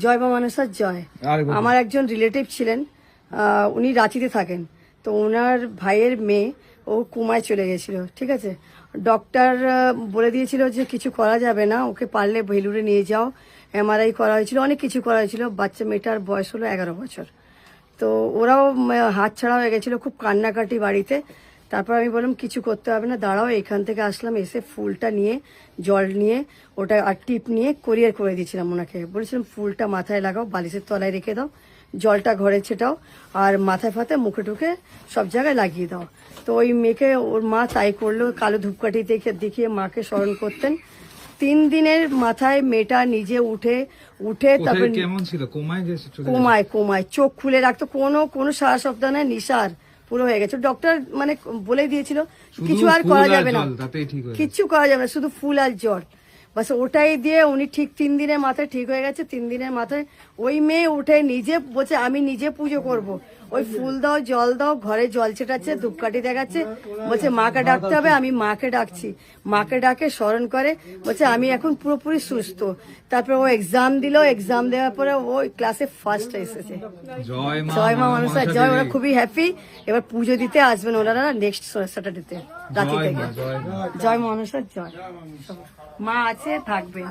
জয় মা মনসার জয়। আমার একজন রিলেটিভ ছিলেন, উনি রাঁচিতে থাকেন। তো ওনার ভাইয়ের মেয়ে ও কোমায় চলে গেছিল, ঠিক আছে। ডক্টর বলে দিয়েছিল যে কিছু করা যাবে না, ওকে পারলে ভেলুরে নিয়ে যাও। MRI করা হয়েছিল, অনেক কিছু করা হয়েছিল। বাচ্চা মেয়েটার বয়স হলো 11 বছর। তো ওরাও হাত ছাড়া হয়ে গেছিলো, খুব কান্নাকাটি বাড়িতে। তারপর আমি বললাম কিছু করতে হবে না, দাঁড়াও। এখান থেকে আসলাম, এসে ফুলটা নিয়ে, জল নিয়ে, ওটা আর টিপ নিয়ে কোরিয়ার করে দিয়েছিলাম ওনাকে। বলেছিলাম ফুলটা মাথায় লাগাও, বালিশের তলায় রেখে দাও, জলটা ঘরে ছেটাও, আর মাথায় ফাথায় মুখে টুকে সব জায়গায় লাগিয়ে দাও। তো ওই মেয়েকে ওর মা তাই করলো, কালো ধূপকাঠি দেখিয়ে মাকে স্মরণ করতেন। 3 দিনের মাথায় মেয়েটা নিজে উঠে তারপর কেমন ছিল? কোমায় চোখ খুলে রাখতো, কোনো সারা সপ্তাহ না, নিশার পুরো হয়ে গেছে। ডক্টর মানে বলে দিয়েছিল কিছু আর করা যাবে না, কিচ্ছু করা যাবে না, শুধু ফুল আর জল, বাস ওটাই দিয়ে উনি ঠিক 3 দিনের মাথায় ঠিক হয়ে গেছে। 3 দিনের মাথায় ওই মেয়ে উঠে নিজে বলছে আমি নিজে পুজো করব। ওই ফুল দাও, জল দাও, ঘরে জল ছেটাচ্ছে, ধূপকাঠি দেখাচ্ছে, বলছে মাকে ডাকতে হবে। আমি মাকে ডাকছি, মাকে ডাকে স্মরণ করে, বলছে আমি এখন পুরোপুরি সুস্থ। তারপরে ও এক্সাম দিল, এক্সাম দেওয়ার পরে ও ক্লাসে ফার্স্ট এসেছে। জয় মা মনসা জয়। ওরা খুবই হ্যাপি। এবার পুজো দিতে আসবেন ওনারা নেক্সট স্যাটারডেতে রাতে থেকে। জয় মা মনসা জয়। মা আছে, থাকবে।